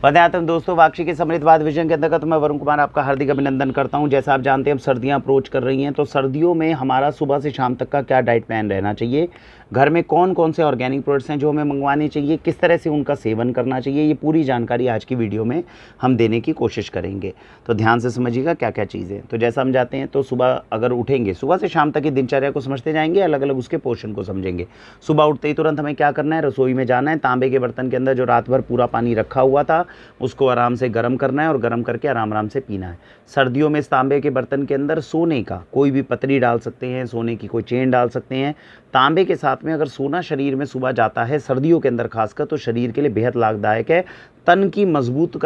वंदे मातरम दोस्तों, वाक्षी के समृद्धवाद विजन के अंतर्गत मैं वरुण कुमार आपका हार्दिक अभिनंदन करता हूं। जैसा आप जानते हैं अब सर्दियां अप्रोच कर रही हैं, तो सर्दियों में हमारा सुबह से शाम तक का क्या डाइट प्लान रहना चाहिए, घर में कौन कौन से ऑर्गेनिक प्रोडक्ट्स हैं जो हमें मंगवाने चाहिए, किस तरह से उनका सेवन करना चाहिए, ये पूरी जानकारी आज की वीडियो में हम देने की कोशिश करेंगे। तो ध्यान से समझिएगा क्या क्या चीज़ें। तो जैसा हम जाते हैं तो सुबह अगर उठेंगे, सुबह से शाम तक की दिनचर्या को समझते जाएंगे, अलग अलग उसके पोर्शन को समझेंगे। सुबह उठते ही तुरंत हमें क्या करना है, रसोई में जाना है। तांबे के बर्तन के अंदर जो रात भर पूरा पानी रखा हुआ था उसको आराम से गर्म करना है और गर्म करके आराम आराम से पीना है। सर्दियों में इस तांबे के बर्तन के अंदर सोने का कोई भी पतरी डाल सकते हैं, सोने की कोई चेन डाल सकते हैं। तांबे के साथ में अगर सोना शरीर में सुबह जाता है सर्दियों के अंदर खासकर, तो शरीर के लिए बेहद लाभदायक है। तन को मजबूत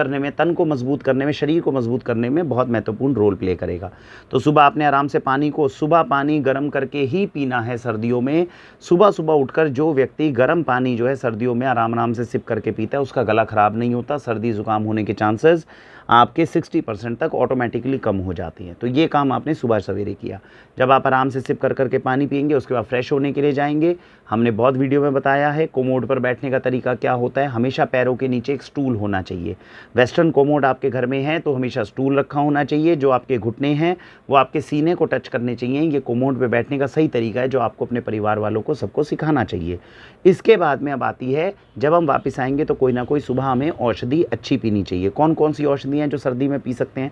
करने में, शरीर को मजबूत करने में बहुत महत्वपूर्ण रोल प्ले करेगा। तो सुबह आपने आराम से पानी गर्म करके ही पीना है सर्दियों में। सुबह सुबह उठकर जो व्यक्ति गर्म पानी जो है सर्दियों में आराम आराम से सिप करके पीता है उसका गला खराब नहीं होता। सर्दी जुकाम होने के चांसेस आपके 60% तक ऑटोमेटिकली कम हो जाती हैं। तो ये काम आपने सुबह सवेरे किया। जब आप आराम से सिप कर करके पानी पिएंगे उसके बाद फ्रेश होने के लिए जाएंगे। हमने बहुत वीडियो में बताया है कोमोड पर बैठने का तरीका क्या होता है। हमेशा पैरों के नीचे एक स्टूल होना चाहिए। वेस्टर्न कोमोड आपके घर में है तो हमेशा स्टूल रखा होना चाहिए। जो आपके घुटने हैं वो आपके सीने को टच करने चाहिए। ये कोमोड पर बैठने का सही तरीका है जो आपको अपने परिवार वालों को सबको सिखाना चाहिए। इसके बाद में अब आती है, जब हम वापस आएंगे तो कोई ना कोई सुबह हमें औषधि अच्छी पीनी चाहिए। कौन कौन सी औषधि हैं जो सर्दी में पी सकते हैं?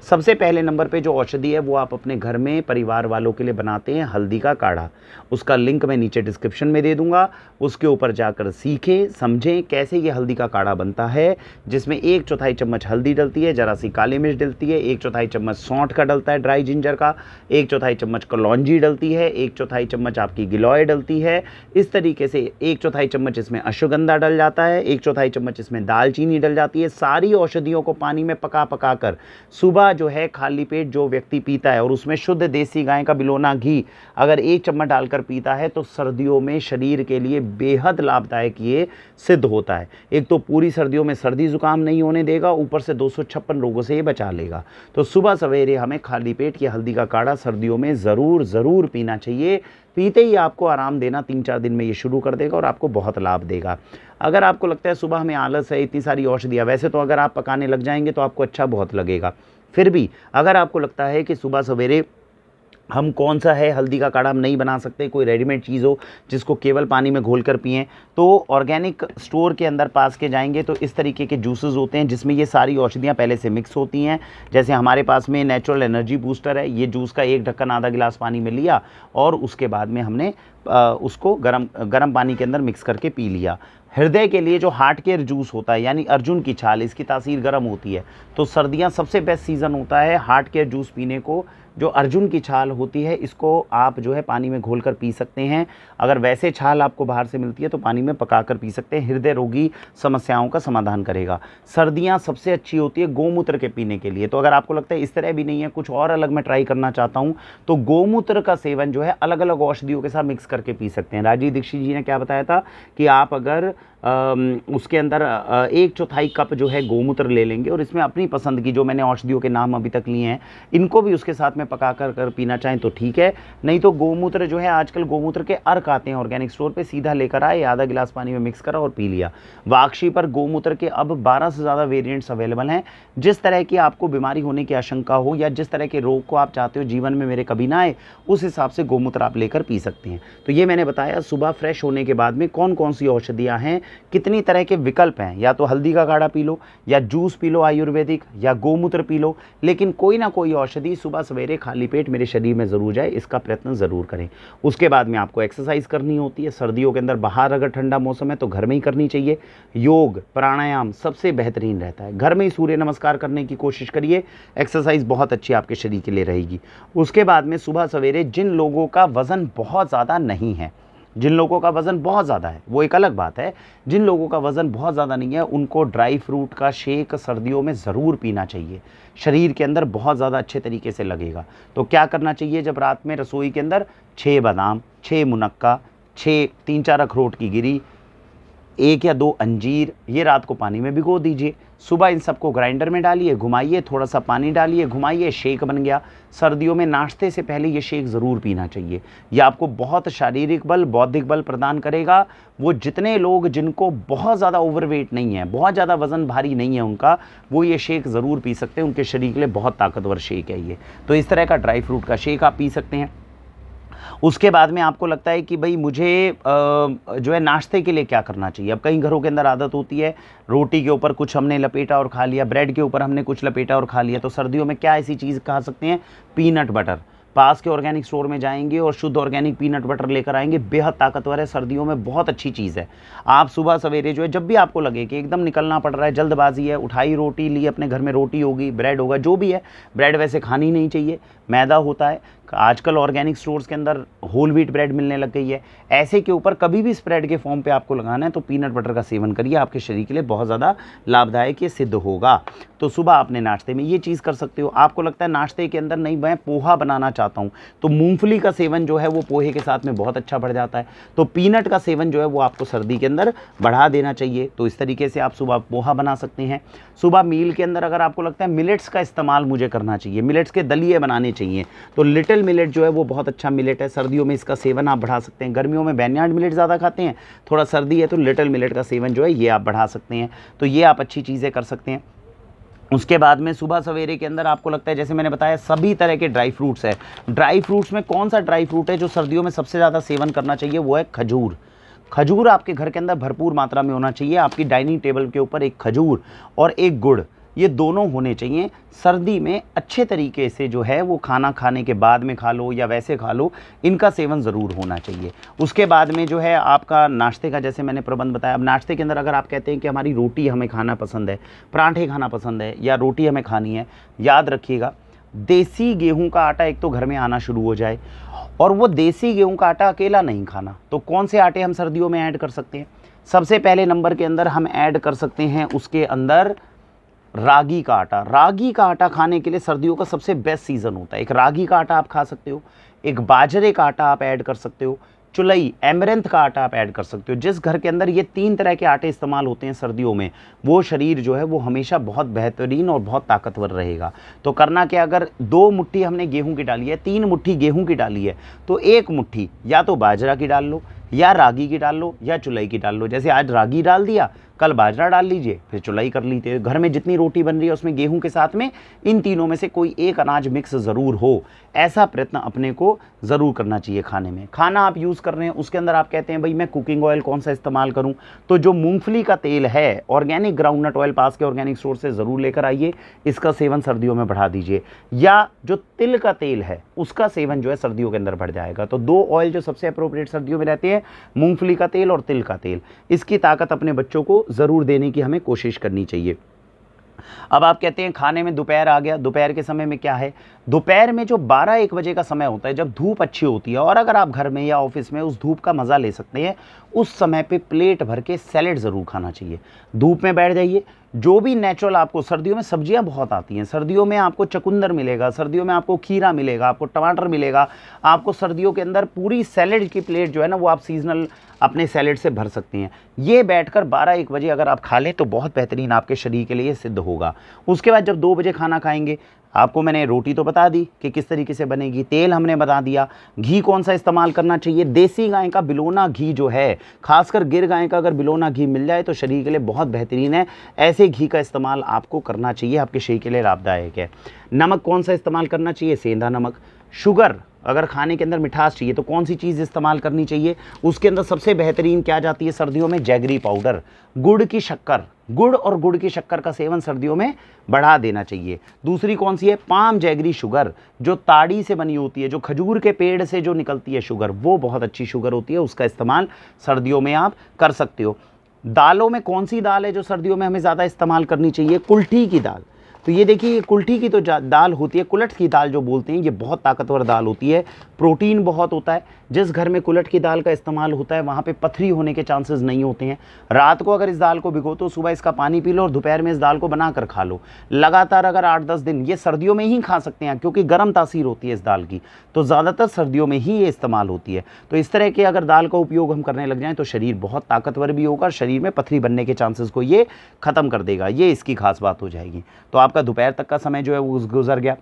सबसे पहले नंबर पे जो औषधि है वो आप अपने घर में परिवार वालों के लिए बनाते हैं, हल्दी का काढ़ा। उसका लिंक मैं नीचे डिस्क्रिप्शन में दे दूंगा। उसके ऊपर जाकर सीखें, समझें कैसे ये हल्दी का काढ़ा बनता है, जिसमें 1/4 चम्मच हल्दी डलती है, जरा सी काली मिर्च डलती है, 1/4 चम्मच सौंठ का डलता है, ड्राई जिंजर का, 1/4 चम्मच कलौंजी डलती है, 1/4 चम्मच आपकी गिलोय डलती है। इस तरीके से 1/4 चम्मच इसमें अश्वगंधा डल जाता है, 1/4 चम्मच इसमें दालचीनी डल जाती है। सारी औषधियों को पानी में पका कर सुबह जो है खाली पेट जो व्यक्ति पीता है और उसमें शुद्ध देसी गाय का बिलोना घी अगर 1 चम्मच डालकर पीता है तो सर्दियों में शरीर के लिए बेहद लाभदायक ये सिद्ध होता है। एक तो पूरी सर्दियों में सर्दी जुकाम नहीं होने देगा, ऊपर से 256 रोगों से ये बचा लेगा। तो सुबह सवेरे हमें खाली पेट ये हल्दी का काढ़ा सर्दियों में ज़रूर पीना चाहिए। पीते ही आपको आराम देना 3-4 दिन में ये शुरू कर देगा और आपको बहुत लाभ देगा। अगर आपको लगता है सुबह हमें आलस है, इतनी सारी औषधियाँ, वैसे तो अगर आप पकाने लग जाएंगे तो आपको अच्छा बहुत लगेगा। फिर भी अगर आपको लगता है कि सुबह सवेरे हम कौन सा है हल्दी का काढ़ा हम नहीं बना सकते, कोई रेडीमेड चीज़ हो जिसको केवल पानी में घोल कर पिएँ, तो ऑर्गेनिक स्टोर के अंदर पास के जाएंगे तो इस तरीके के जूसेस होते हैं जिसमें ये सारी औषधियाँ पहले से मिक्स होती हैं। जैसे हमारे पास में नेचुरल एनर्जी बूस्टर है, ये जूस का 1 ढक्कन आधा गिलास पानी में लिया और उसके बाद में हमने उसको गर्म पानी के अंदर मिक्स करके पी लिया। हृदय के लिए जो हार्ट केयर जूस होता है यानी अर्जुन की छाल, इसकी तासीर गर्म होती है, तो सर्दियाँ सबसे बेस्ट सीज़न होता है हार्ट केयर जूस पीने को। जो अर्जुन की छाल होती है इसको आप जो है पानी में घोलकर पी सकते हैं। अगर वैसे छाल आपको बाहर से मिलती है तो पानी में पकाकर पी सकते हैं। हृदय रोगी समस्याओं का समाधान करेगा। सर्दियां सबसे अच्छी होती है गोमूत्र के पीने के लिए। तो अगर आपको लगता है इस तरह भी नहीं है, कुछ और अलग मैं ट्राई करना चाहता हूं, तो गोमूत्र का सेवन जो है अलग अलग औषधियों के साथ मिक्स करके पी सकते हैं। राजीव दीक्षित जी ने क्या बताया था कि आप अगर उसके अंदर 1/4 कप जो है गोमूत्र ले लेंगे और इसमें अपनी पसंद की जो मैंने औषधियों के नाम अभी तक लिए हैं इनको भी उसके साथ में पका कर पीना चाहें तो ठीक है। नहीं तो गोमूत्र जो है, आजकल गोमूत्र के अर्क आते हैं ऑर्गेनिक स्टोर पे, सीधा लेकर आए, आधा गिलास पानी में मिक्स करा और पी लिया। वाक्षी पर गोमूत्र के अब 12 से ज़्यादा वेरिएंट्स अवेलेबल हैं। जिस तरह की आपको बीमारी होने की आशंका हो या जिस तरह के रोग को आप चाहते हो जीवन में मेरे कभी ना आए, उस हिसाब से गोमूत्र आप लेकर पी सकते हैं। तो ये मैंने बताया सुबह फ्रेश होने के बाद में कौन कौन सी औषधियाँ हैं, कितनी तरह के विकल्प हैं। या तो हल्दी का काढ़ा पी लो, या जूस पी लो आयुर्वेदिक, या गोमूत्र पी लो, लेकिन कोई ना कोई औषधि सुबह सवेरे खाली पेट मेरे शरीर में ज़रूर जाए, इसका प्रयत्न ज़रूर करें। उसके बाद में आपको एक्सरसाइज करनी होती है। सर्दियों के अंदर बाहर अगर ठंडा मौसम है तो घर में ही करनी चाहिए। योग प्राणायाम सबसे बेहतरीन रहता है। घर में ही सूर्य नमस्कार करने की कोशिश करिए, एक्सरसाइज बहुत अच्छी आपके शरीर के लिए रहेगी। उसके बाद में सुबह सवेरे जिन लोगों का वज़न बहुत ज़्यादा नहीं है, जिन लोगों का वज़न बहुत ज़्यादा है वो एक अलग बात है, जिन लोगों का वज़न बहुत ज़्यादा नहीं है उनको ड्राई फ्रूट का शेक सर्दियों में ज़रूर पीना चाहिए। शरीर के अंदर बहुत ज़्यादा अच्छे तरीके से लगेगा। तो क्या करना चाहिए, जब रात में रसोई के अंदर 6 बादाम, 6 मुनक्का, 3-4 अखरोट की गिरी, 1 या 2 अंजीर, ये रात को पानी में भिगो दीजिए। सुबह इन सबको ग्राइंडर में डालिए, घुमाइए, थोड़ा सा पानी डालिए, घुमाइए, शेक बन गया। सर्दियों में नाश्ते से पहले ये शेक ज़रूर पीना चाहिए। ये आपको बहुत शारीरिक बल, बौद्धिक बल प्रदान करेगा। वो जितने लोग जिनको बहुत ज़्यादा ओवरवेट नहीं है, बहुत ज़्यादा वज़न भारी नहीं है उनका, वो ये शेक ज़रूर पी सकते हैं। उनके शरीर के लिए बहुत ताकतवर शेक है ये। तो इस तरह का ड्राई फ्रूट का शेक आप पी सकते हैं। उसके बाद में आपको लगता है कि भाई मुझे जो है नाश्ते के लिए क्या करना चाहिए। अब कई घरों के अंदर आदत होती है रोटी के ऊपर कुछ हमने लपेटा और खा लिया, ब्रेड के ऊपर हमने कुछ लपेटा और खा लिया। तो सर्दियों में क्या ऐसी चीज़ खा सकते हैं, पीनट बटर। पास के ऑर्गेनिक स्टोर में जाएंगे और शुद्ध ऑर्गेनिक पीनट बटर लेकर आएंगे, बेहद ताकतवर है, सर्दियों में बहुत अच्छी चीज़ है। आप सुबह सवेरे जो है जब भी आपको लगे कि एकदम निकलना पड़ रहा है, जल्दबाजी है, उठाई रोटी ली, अपने घर में रोटी होगी, ब्रेड होगा, जो भी है, ब्रेड वैसे खानी नहीं चाहिए, मैदा होता है। आजकल ऑर्गेनिक स्टोर्स के अंदर होल व्हीट ब्रेड मिलने लग गई है। ऐसे के ऊपर कभी भी स्प्रेड के फॉर्म पे आपको लगाना है तो पीनट बटर का सेवन करिए, आपके शरीर के लिए बहुत ज़्यादा लाभदायक ये सिद्ध होगा। तो सुबह आपने नाश्ते में ये चीज़ कर सकते हो। आपको लगता है नाश्ते के अंदर नहीं, मैं पोहा बनाना चाहता हूँ, तो मूंगफली का सेवन जो है वो पोहे के साथ में बहुत अच्छा बढ़ जाता है। तो पीनट का सेवन जो है वो आपको सर्दी के अंदर बढ़ा देना चाहिए। तो इस तरीके से आप सुबह पोहा बना सकते हैं। सुबह मील के अंदर अगर आपको लगता है मिलेट्स का इस्तेमाल मुझे करना चाहिए, मिलेट्स के दलिए बनाने चाहिए, तो लिटिल मिलेट जो है वो बहुत अच्छा मिलेट है। सर्दियों में इसका सेवन आप बढ़ा सकते हैं। गर्मियों में बैनयार्ड मिलेट ज़्यादा खाते हैं, थोड़ा सर्दी है तो लिटिल मिलेट का सेवन जो है ये आप बढ़ा सकते हैं। तो ये आप अच्छी चीज़ें कर सकते हैं। उसके बाद में सुबह सवेरे के अंदर आपको लगता है, जैसे मैंने बताया, सभी तरह के ड्राई फ्रूट्स है। ड्राई फ्रूट्स में कौन सा ड्राई फ्रूट है जो सर्दियों में सबसे ज़्यादा सेवन करना चाहिए, वो है खजूर। खजूर आपके घर के अंदर भरपूर मात्रा में होना चाहिए। आपकी डाइनिंग टेबल के ऊपर एक खजूर और एक गुड़, ये दोनों होने चाहिए। सर्दी में अच्छे तरीके से जो है वो खाना खाने के बाद में खा लो या वैसे खा लो, इनका सेवन ज़रूर होना चाहिए। उसके बाद में जो है आपका नाश्ते का, जैसे मैंने प्रबंध बताया। अब नाश्ते के अंदर अगर आप कहते हैं कि हमारी रोटी हमें खाना पसंद है, पराठे खाना पसंद है या रोटी हमें खानी है, याद रखिएगा देसी गेहूं का आटा एक तो घर में आना शुरू हो जाए, और वो देसी गेहूं का आटा अकेला नहीं खाना। तो कौन से आटे हम सर्दियों में ऐड कर सकते हैं? सबसे पहले नंबर के अंदर हम ऐड कर सकते हैं उसके अंदर रागी का आटा। रागी का आटा खाने के लिए सर्दियों का सबसे बेस्ट सीज़न होता है। एक रागी का आटा आप खा सकते हो, एक बाजरे का आटा आप ऐड कर सकते हो, चुलई एमरंथ का आटा आप ऐड कर सकते हो। जिस घर के अंदर ये 3 तरह के आटे इस्तेमाल होते हैं सर्दियों में, वो शरीर जो है वो हमेशा बहुत बेहतरीन और बहुत ताकतवर रहेगा। तो करना क्या, अगर 2 मुट्ठी हमने गेहूं की डाली है, 3 मुट्ठी गेहूं की डाली है, तो 1 मुट्ठी या तो बाजरा की डाल लो, या रागी की डाल लो, या चुलई की डाल लो। जैसे आज रागी डाल दिया, कल बाजरा डाल लीजिए, फिर चुलाई कर लीजिए। घर में जितनी रोटी बन रही है उसमें गेहूं के साथ में इन तीनों में से कोई एक अनाज मिक्स ज़रूर हो, ऐसा प्रयत्न अपने को ज़रूर करना चाहिए खाने में। खाना आप यूज़ कर रहे हैं, उसके अंदर आप कहते हैं भाई मैं कुकिंग ऑयल कौन सा इस्तेमाल करूं, तो जो मूंगफली का तेल है, ऑर्गेनिक ग्राउंडनट ऑयल पास के ऑर्गेनिक स्टोर से ज़रूर लेकर आइए, इसका सेवन सर्दियों में बढ़ा दीजिए। या जो तिल का तेल है उसका सेवन जो है सर्दियों के अंदर बढ़ जाएगा। तो 2 ऑयल जो सबसे अप्रोप्रिएट सर्दियों में रहते हैं, मूंगफली का तेल और तिल का तेल। इसकी ताकत अपने बच्चों को ज़रूर देने की हमें कोशिश करनी चाहिए। अब आप कहते हैं खाने में दोपहर आ गया, दोपहर के समय में क्या है, दोपहर में जो 12-1 बजे का समय होता है, जब धूप अच्छी होती है, और अगर आप घर में या ऑफिस में उस धूप का मज़ा ले सकते हैं, उस समय पे प्लेट भर के सैलेड ज़रूर खाना चाहिए। धूप में बैठ जाइए, जो भी नेचुरल आपको, सर्दियों में सब्जियां बहुत आती हैं, सर्दियों में आपको चुकंदर मिलेगा, सर्दियों में आपको खीरा मिलेगा, आपको टमाटर मिलेगा, आपको सर्दियों के अंदर पूरी सैलेड की प्लेट जो है ना वो आप सीजनल अपने सैलेड से भर सकते हैं। ये बैठकर 12-1 बजे अगर आप खा लें तो बहुत बेहतरीन आपके शरीर के लिए सिद्ध होगा। उसके बाद जब 2 बजे खाना खाएंगे, आपको मैंने रोटी तो बता दी कि किस तरीके से बनेगी, तेल हमने बता दिया, घी कौन सा इस्तेमाल करना चाहिए, देसी गाय का बिलोना घी जो है, खासकर गिर गाय का अगर बिलोना घी मिल जाए तो शरीर के लिए बहुत बेहतरीन है। ऐसे घी का इस्तेमाल आपको करना चाहिए, आपके शरीर के लिए लाभदायक है। नमक कौन सा इस्तेमाल करना चाहिए, सेंधा नमक। शुगर, अगर खाने के अंदर मिठास चाहिए तो कौन सी चीज़ इस्तेमाल करनी चाहिए, उसके अंदर सबसे बेहतरीन क्या जाती है सर्दियों में, जैगरी पाउडर, गुड़ की शक्कर। गुड़ और गुड़ की शक्कर का सेवन सर्दियों में बढ़ा देना चाहिए। दूसरी कौन सी है, पाम जैगरी शुगर, जो ताड़ी से बनी होती है, जो खजूर के पेड़ से जो निकलती है शुगर, वो बहुत अच्छी शुगर होती है, उसका इस्तेमाल सर्दियों में आप कर सकते हो। दालों में कौन सी दाल है जो सर्दियों में हमें ज़्यादा इस्तेमाल करनी चाहिए, कुल्थी की दाल। तो ये देखिए, ये कुल्थी की तो दाल होती है, कुलट की दाल जो बोलते हैं, ये बहुत ताकतवर दाल होती है, प्रोटीन बहुत होता है। जिस घर में कुलट की दाल का इस्तेमाल होता है वहाँ पे पथरी होने के चांसेस नहीं होते हैं। रात को अगर इस दाल को भिगो तो सुबह इसका पानी पी लो और दोपहर में इस दाल को बना कर खा लो लगातार। अगर 8-10 दिन, ये सर्दियों में ही खा सकते हैं क्योंकि गर्म तासीर होती है इस दाल की, तो ज़्यादातर सर्दियों में ही ये इस्तेमाल होती है। तो इस तरह के अगर दाल का उपयोग हम करने लग जाएँ तो शरीर बहुत ताकतवर भी होगा, शरीर में पथरी बनने के चांसेस को ये ख़त्म कर देगा। ये इसकी खास बात हो जाएगी। तो आपका दोपहर तक का समय जो है वो गुजर गया।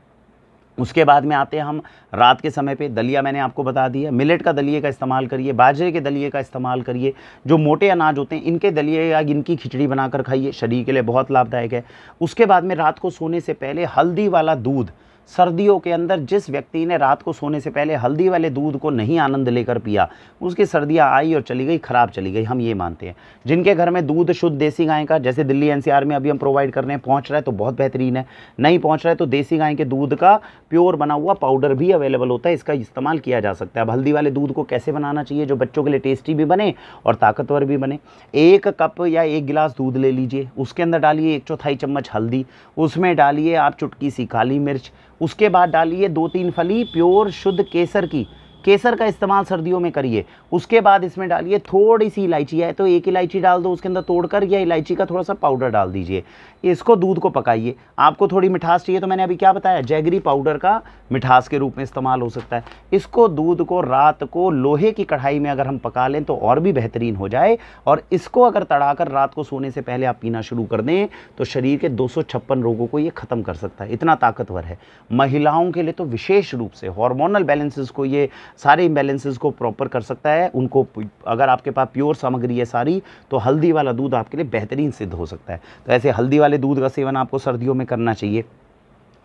उसके बाद में आते हैं हम रात के समय पे। दलिया मैंने आपको बता दिया, मिलेट का दलिए का इस्तेमाल करिए, बाजरे के दलिए का इस्तेमाल करिए। जो मोटे अनाज होते हैं इनके दलिए या इनकी खिचड़ी बनाकर खाइए, शरीर के लिए बहुत लाभदायक है। उसके बाद में रात को सोने से पहले हल्दी वाला दूध, सर्दियों के अंदर जिस व्यक्ति ने रात को सोने से पहले हल्दी वाले दूध को नहीं आनंद लेकर पिया, उसकी सर्दियाँ आई और चली गई, ख़राब चली गई, हम ये मानते हैं। जिनके घर में दूध शुद्ध देसी गाय का, जैसे दिल्ली एनसीआर में अभी हम प्रोवाइड कर रहे हैं, पहुँच रहा है तो बहुत बेहतरीन है। नहीं पहुँच रहा है तो देसी गाय के दूध का प्योर बना हुआ पाउडर भी अवेलेबल होता है, इसका इस्तेमाल किया जा सकता है। अब हल्दी वाले दूध को कैसे बनाना चाहिए जो बच्चों के लिए टेस्टी भी बने और ताकतवर भी बने। 1 कप या 1 गिलास दूध ले लीजिए, उसके अंदर डालिए 1/4 चम्मच हल्दी, उसमें डालिए आप चुटकी सी काली मिर्च, उसके बाद डालिए 2-3 फली प्योर शुद्ध केसर की। केसर का इस्तेमाल सर्दियों में करिए। उसके बाद इसमें डालिए थोड़ी सी इलायची, है तो 1 इलायची डाल दो उसके अंदर तोड़कर, या इलायची का थोड़ा सा पाउडर डाल दीजिए। इसको दूध को पकाइए। आपको थोड़ी मिठास चाहिए तो मैंने अभी क्या बताया, जैगरी पाउडर का मिठास के रूप में इस्तेमाल हो सकता है। इसको दूध को रात को लोहे की कढ़ाई में अगर हम पका लें तो और भी बेहतरीन हो जाए, और इसको अगर तड़ाकर रात को सोने से पहले आप पीना शुरू कर दें तो शरीर के 256 रोगों को ये ख़त्म कर सकता है, इतना ताकतवर है। महिलाओं के लिए तो विशेष रूप से हार्मोनल बैलेंसेस को, ये सारे इम्बैलेंसेस को प्रॉपर कर सकता है। उनको अगर आपके पास प्योर सामग्री है सारी, तो हल्दी वाला दूध आपके लिए बेहतरीन सिद्ध हो सकता है। तो ऐसे हल्दी वाले दूध का सेवन आपको सर्दियों में करना चाहिए।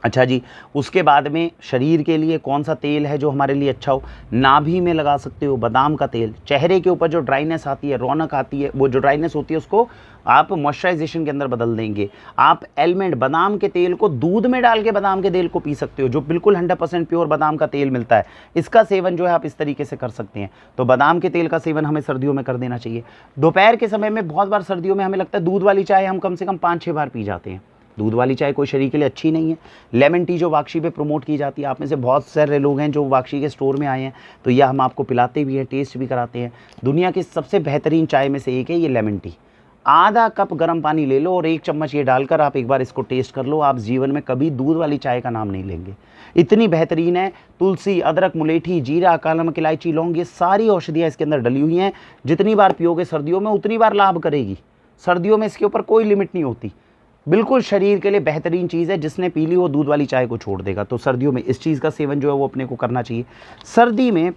अच्छा जी, उसके बाद में शरीर के लिए कौन सा तेल है जो हमारे लिए अच्छा हो, नाभि में लगा सकते हो बादाम का तेल। चेहरे के ऊपर जो ड्राइनेस आती है, रौनक आती है, वो जो ड्राइनेस होती है उसको आप मॉइस्चराइजेशन के अंदर बदल देंगे। आप एलमंड बादाम के तेल को दूध में डाल के बादाम के तेल को पी सकते हो, जो बिल्कुल 100% प्योर बादाम का तेल मिलता है। इसका सेवन जो है आप इस तरीके से कर सकते हैं। तो बादाम के तेल का सेवन हमें सर्दियों में कर देना चाहिए। दोपहर के समय में बहुत बार सर्दियों में हमें लगता है दूध वाली चाय हम कम से कम 5-6 बार पी जाते हैं। दूध वाली चाय कोई शरीर के लिए अच्छी नहीं है। लेमन टी जो वाक्षी पे प्रमोट की जाती है, आप में से बहुत सारे लोग हैं जो वाक्षी के स्टोर में आए हैं, तो यह हम आपको पिलाते भी हैं, टेस्ट भी कराते हैं। दुनिया की सबसे बेहतरीन चाय में से एक है ये लेमन टी। आधा कप गर्म पानी ले लो और 1 चम्मच ये डालकर आप एक बार इसको टेस्ट कर लो, आप जीवन में कभी दूध वाली चाय का नाम नहीं लेंगे, इतनी बेहतरीन है। तुलसी, अदरक, मुलेठी, जीरा, काला नमक, इलायची, लौंग, ये सारी औषधियाँ इसके अंदर डली हुई हैं। जितनी बार पियोगे सर्दियों में उतनी बार लाभ करेगी। सर्दियों में इसके ऊपर कोई लिमिट नहीं होती। बिल्कुल शरीर के लिए बेहतरीन चीज़ है, जिसने पी ली वो दूध वाली चाय को छोड़ देगा। तो सर्दियों में इस चीज़ का सेवन जो है वो अपने को करना चाहिए। सर्दी में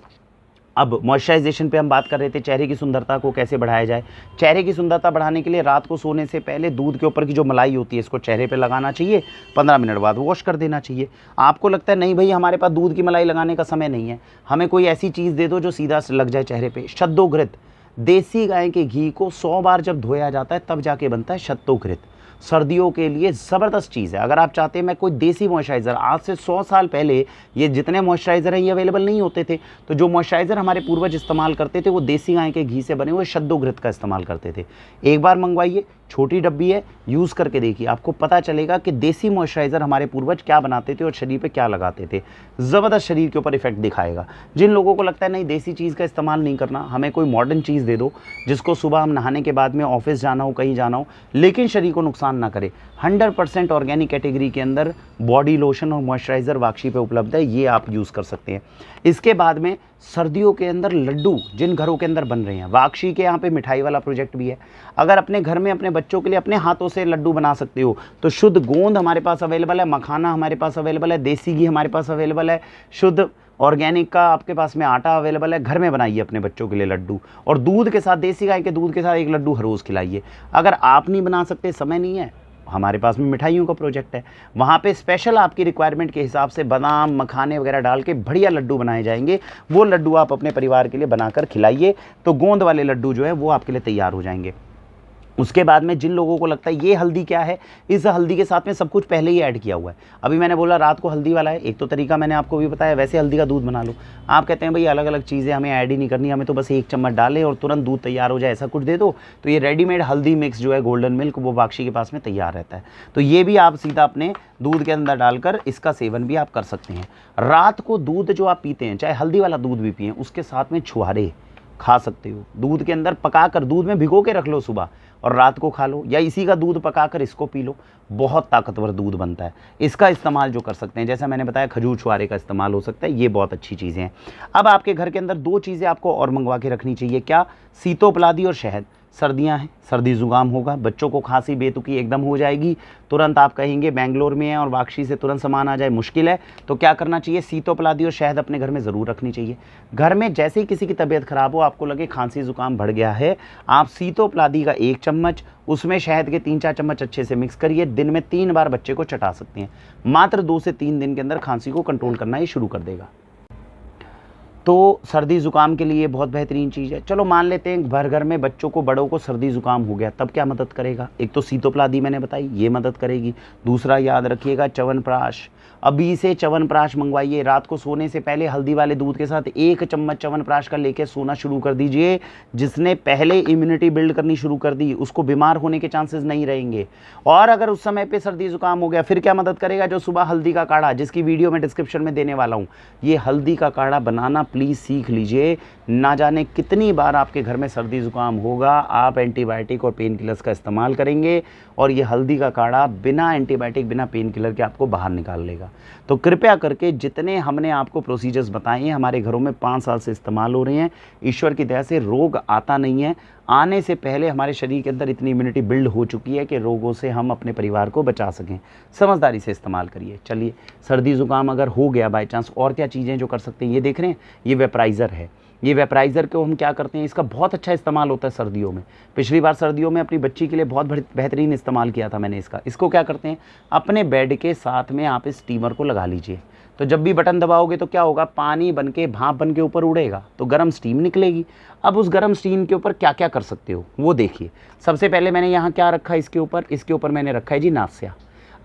अब मॉइस्चराइजेशन पे हम बात कर रहे थे, चेहरे की सुंदरता को कैसे बढ़ाया जाए। चेहरे की सुंदरता बढ़ाने के लिए रात को सोने से पहले दूध के ऊपर की जो मलाई होती है इसको चेहरे पे लगाना चाहिए, 15 मिनट बाद वॉश कर देना चाहिए। आपको लगता है नहीं भाई हमारे पास दूध की मलाई लगाने का समय नहीं है, हमें कोई ऐसी चीज़ दे दो जो सीधा लग जाए चेहरे पर। शतोघृत, देसी गाय के घी को 100 बार जब धोया जाता है तब जाके बनता है शतोघृत। सर्दियों के लिए ज़बरदस्त चीज़ है। अगर आप चाहते हैं मैं कोई देसी मॉइस्चराइज़र, आज से 100 साल पहले ये जितने मॉइस्चराइज़र हैं ये अवेलेबल नहीं होते थे, तो जो मॉइस्चराइज़र हमारे पूर्वज इस्तेमाल करते थे वो देसी गाय के घी से बने हुए शतोघृत का इस्तेमाल करते थे। एक बार मंगवाइए, छोटी डब्बी है, यूज़ करके देखिए, आपको पता चलेगा कि देसी मॉइस्चराइज़र हमारे पूर्वज क्या बनाते थे और शरीर पे क्या लगाते थे। ज़बरदस्त शरीर के ऊपर इफेक्ट दिखाएगा। जिन लोगों को लगता है नहीं देसी चीज़ का इस्तेमाल नहीं करना, हमें कोई मॉडर्न चीज़ दे दो जिसको सुबह हम नहाने के बाद में ऑफिस जाना हो, कहीं जाना हो, लेकिन शरीर को नुकसान ना करे, 100% ऑर्गेनिक कैटेगरी के अंदर बॉडी लोशन और मॉइस्चराइज़र वाक्षी पे उपलब्ध है, ये आप यूज़ कर सकते हैं। इसके बाद में सर्दियों के अंदर लड्डू जिन घरों के अंदर बन रहे हैं, वाक्षी के यहाँ पे मिठाई वाला प्रोजेक्ट भी है। अगर अपने घर में अपने बच्चों के लिए अपने हाथों से लड्डू बना सकते हो तो शुद्ध गोंद हमारे पास अवेलेबल है, मखाना हमारे पास अवेलेबल है, देसी घी हमारे पास अवेलेबल है, शुद्ध ऑर्गेनिक का आपके पास में आटा अवेलेबल है। घर में बनाइए अपने बच्चों के लिए लड्डू, और दूध के साथ, देसी गाय के दूध के साथ 1 लड्डू हर रोज़ खिलाइए। अगर आप नहीं बना सकते, समय नहीं है, हमारे पास में मिठाइयों का प्रोजेक्ट है, वहाँ पे स्पेशल आपकी रिक्वायरमेंट के हिसाब से बादाम, मखाने वगैरह डाल के बढ़िया लड्डू बनाए जाएंगे। वो लड्डू आप अपने परिवार के लिए बनाकर खिलाइए, तो गोंद वाले लड्डू जो है वो आपके लिए तैयार हो जाएंगे। उसके बाद में जिन लोगों को लगता है ये हल्दी क्या है, इस हल्दी के साथ में सब कुछ पहले ही ऐड किया हुआ है। अभी मैंने बोला रात को हल्दी वाला है, एक तो तरीका मैंने आपको भी बताया, वैसे हल्दी का दूध बना लो। आप कहते हैं भाई अलग अलग चीज़ें हमें ऐड ही नहीं करनी, हमें तो बस 1 चम्मच डालें और तुरंत दूध तैयार हो जाए, ऐसा कुछ दे दो। तो ये रेडीमेड हल्दी मिक्स जो है गोल्डन मिल्क, वो बाक्षी के पास में तैयार रहता है। तो ये भी आप सीधा अपने दूध के अंदर डालकर इसका सेवन भी आप कर सकते हैं। रात को दूध जो आप पीते हैं, चाहे हल्दी वाला दूध भी पिए, उसके साथ में छुहारे खा सकते हो। दूध के अंदर पकाकर दूध में भिगो के रख लो सुबह और रात को खा लो, या इसी का दूध पकाकर इसको पी लो, बहुत ताकतवर दूध बनता है। इसका इस्तेमाल जो कर सकते हैं, जैसा मैंने बताया खजूर छुहारे का इस्तेमाल हो सकता है, ये बहुत अच्छी चीज़ें हैं। अब आपके घर के अंदर 2 चीज़ें आपको और मंगवा के रखनी चाहिए, क्या? सीतोपलादी और शहद। सर्दियां हैं, सर्दी ज़ुकाम होगा, बच्चों को खांसी बेतुकी एकदम हो जाएगी, तुरंत आप कहेंगे बेंगलोर में है और वाक्षी से तुरंत सामान आ जाए, मुश्किल है। तो क्या करना चाहिए? सीतोपलादी और शहद अपने घर में ज़रूर रखनी चाहिए। घर में जैसे ही किसी की तबीयत ख़राब हो, आपको लगे खांसी ज़ुकाम बढ़ गया है, आप सीतोपलादी का 1 चम्मच, उसमें शहद के 3-4 चम्मच अच्छे से मिक्स करिए, दिन में 3 बार बच्चे को चटा सकते हैं। मात्र 2 से 3 दिन के अंदर खांसी को कंट्रोल करना ये शुरू कर देगा। तो सर्दी ज़ुकाम के लिए बहुत बेहतरीन चीज़ है। चलो मान लेते हैं भर घर में बच्चों को, बड़ों को सर्दी ज़ुकाम हो गया, तब क्या मदद करेगा? एक तो सीतोपलादी मैंने बताई, ये मदद करेगी। दूसरा याद रखिएगा च्यवनप्राश। अभी से च्यवनप्राश मंगवाइए, रात को सोने से पहले हल्दी वाले दूध के साथ 1 चम्मच च्यवनप्राश का लेके सोना शुरू कर दीजिए। जिसने पहले इम्यूनिटी बिल्ड करनी शुरू कर दी, उसको बीमार होने के चांसेस नहीं रहेंगे। और अगर उस समय पे सर्दी ज़ुकाम हो गया, फिर क्या मदद करेगा? जो सुबह हल्दी का काढ़ा, जिसकी वीडियो मैं डिस्क्रिप्शन में देने वाला हूँ, ये हल्दी का काढ़ा बनाना प्लीज़ सीख लीजिए। ना जाने कितनी बार आपके घर में सर्दी ज़ुकाम होगा, आप एंटीबायोटिक और पेन किलर्स का इस्तेमाल करेंगे और ये हल्दी का काढ़ा बिना एंटीबायोटिक, बिना पेन किलर के आपको बाहर निकाल लेगा। तो कृपया करके जितने हमने आपको प्रोसीजर्स बताए हैं, हमारे घरों में 5 साल से इस्तेमाल हो रहे हैं, ईश्वर की दया से रोग आता नहीं है। आने से पहले हमारे शरीर के अंदर इतनी इम्यूनिटी बिल्ड हो चुकी है कि रोगों से हम अपने परिवार को बचा सकें। समझदारी से इस्तेमाल करिए। चलिए, सर्दी ज़ुकाम अगर हो गया बाय चांस, और क्या चीज़ें जो कर सकते हैं, ये देख रहे हैं, ये वेपराइज़र है। ये वेपराइज़र को हम क्या करते हैं, इसका बहुत अच्छा इस्तेमाल होता है सर्दियों में। पिछली बार सर्दियों में अपनी बच्ची के लिए बहुत बेहतरीन इस्तेमाल किया था मैंने इसका। इसको क्या करते हैं, अपने बेड के साथ में आप इस स्टीमर को लगा लीजिए। तो जब भी बटन दबाओगे तो क्या होगा, पानी बन के, भाप बन के ऊपर उड़ेगा, तो गर्म स्टीम निकलेगी। अब उस गर्म स्टीम के ऊपर क्या क्या कर सकते हो वो देखिए। सबसे पहले मैंने यहाँ क्या रखा है, इसके ऊपर मैंने रखा है जी नासिया।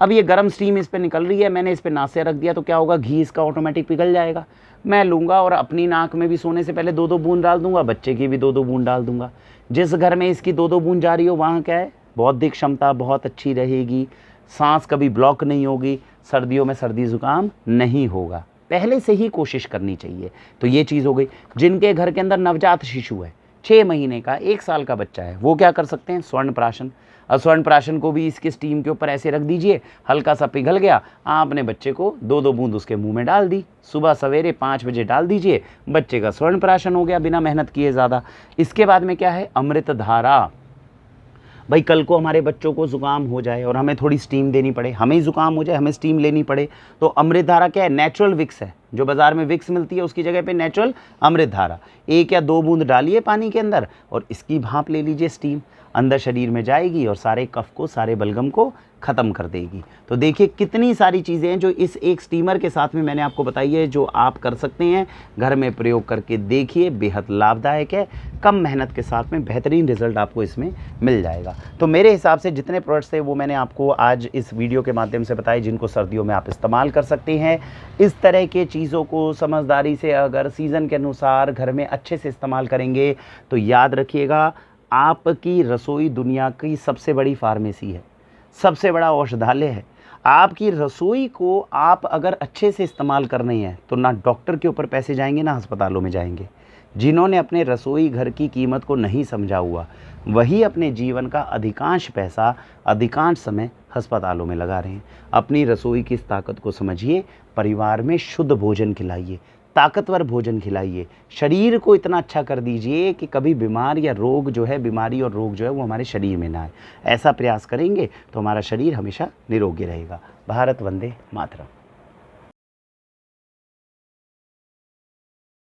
अब ये गर्म स्टीम इस पर निकल रही है, मैंने इस पर नासिया रख दिया, तो क्या होगा, घी इसका ऑटोमेटिक पिघल जाएगा। मैं लूँगा और अपनी नाक में भी सोने से पहले 2-2 बूंद डाल दूंगा, बच्चे की भी 2-2 बूंद डाल दूंगा। जिस घर में इसकी 2-2 बूंद जा रही हो, वहाँ क्या है, बौद्धिक क्षमता बहुत अच्छी रहेगी, सांस कभी ब्लॉक नहीं होगी, सर्दियों में सर्दी ज़ुकाम नहीं होगा। पहले से ही कोशिश करनी चाहिए। तो ये चीज़ हो गई। जिनके घर के अंदर नवजात शिशु है, 6 महीने का, 1 साल का बच्चा है, वो क्या कर सकते हैं, स्वर्ण प्राशन। और स्वर्ण प्राशन को भी इसके स्टीम के ऊपर ऐसे रख दीजिए, हल्का सा पिघल गया, आपने बच्चे को 2-2 बूंद उसके मुंह में डाल दी, सुबह सवेरे 5 बजे डाल दीजिए, बच्चे का स्वर्ण प्राशन हो गया बिना मेहनत किए ज़्यादा। इसके बाद में क्या है, अमृत धारा। भाई कल को हमारे बच्चों को ज़ुकाम हो जाए और हमें थोड़ी स्टीम देनी पड़े, हमें ज़ुकाम हो जाए, हमें स्टीम लेनी पड़े, तो अमृत धारा क्या है, नेचुरल विक्स है। जो बाज़ार में विक्स मिलती है उसकी जगह पे नेचुरल अमृत धारा। 1 या 2 बूंद डालिए पानी के अंदर और इसकी भाप ले लीजिए, स्टीम अंदर शरीर में जाएगी और सारे कफ को, सारे बलगम को ख़त्म कर देगी। तो देखिए कितनी सारी चीज़ें हैं जो इस एक स्टीमर के साथ में मैंने आपको बताई है, जो आप कर सकते हैं। घर में प्रयोग करके देखिए, बेहद लाभदायक है, कम मेहनत के साथ में बेहतरीन रिजल्ट आपको इसमें मिल जाएगा। तो मेरे हिसाब से जितने प्रोडक्ट्स थे वो मैंने आपको आज इस वीडियो के माध्यम से बताए, जिनको सर्दियों में आप इस्तेमाल कर सकते हैं। इस तरह के चीज़ों को समझदारी से अगर सीज़न के अनुसार घर में अच्छे से इस्तेमाल करेंगे तो याद रखिएगा, आपकी रसोई दुनिया की सबसे बड़ी फार्मेसी है, सबसे बड़ा औषधालय है। आपकी रसोई को आप अगर अच्छे से इस्तेमाल करनी है तो ना डॉक्टर के ऊपर पैसे जाएंगे, ना अस्पतालों में जाएंगे। जिन्होंने अपने रसोई घर की कीमत को नहीं समझा हुआ, वही अपने जीवन का अधिकांश पैसा, अधिकांश समय अस्पतालों में लगा रहे हैं। अपनी रसोई की इस ताकत को समझिए, परिवार में शुद्ध भोजन खिलाइए, ताकतवर भोजन खिलाइए, शरीर को इतना अच्छा कर दीजिए कि कभी बीमार या रोग जो है, बीमारी और रोग जो है वो हमारे शरीर में ना आए। ऐसा प्रयास करेंगे तो हमारा शरीर हमेशा निरोगी रहेगा। भारत वंदे मातरम।